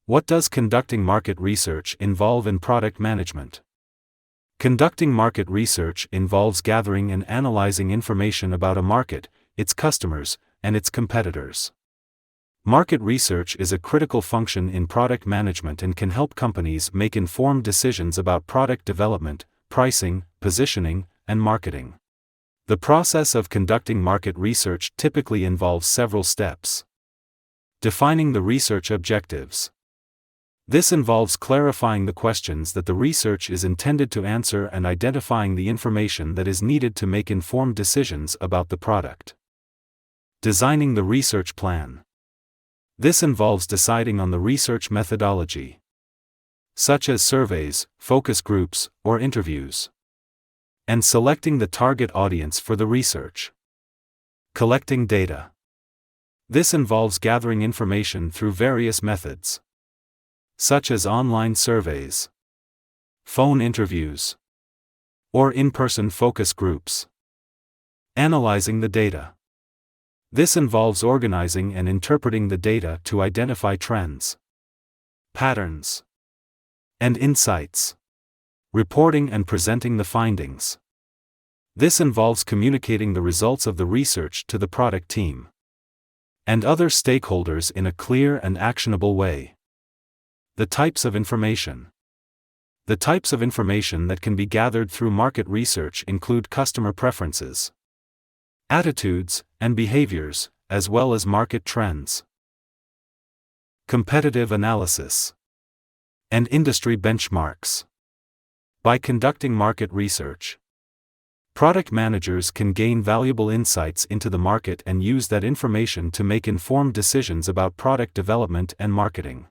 What does conducting market research involve in product management? Conducting market research involves gathering and analyzing information about a market, its customers, and its competitors. Market research is a critical function in product management and can help companies make informed decisions about product development, pricing, positioning, and marketing. The process of conducting market research typically involves several steps. Defining the research objectives. This involves clarifying the questions that the research is intended to answer and identifying the information that is needed to make informed decisions about the product. Designing the research plan. This involves deciding on the research methodology, such as surveys, focus groups, or interviews, and selecting the target audience for the research. Collecting data. This involves gathering information through various methods, such as online surveys, phone interviews, or in-person focus groups. Analyzing the data. This involves organizing and interpreting the data to identify trends, patterns, and insights. Reporting and presenting the findings. This involves communicating the results of the research to the product team and other stakeholders in a clear and actionable way. The types of information. The types of information that can be gathered through market research include customer preferences, attitudes, and behaviors, as well as market trends. Competitive analysis and industry benchmarks. By conducting market research, product managers can gain valuable insights into the market and use that information to make informed decisions about product development and marketing.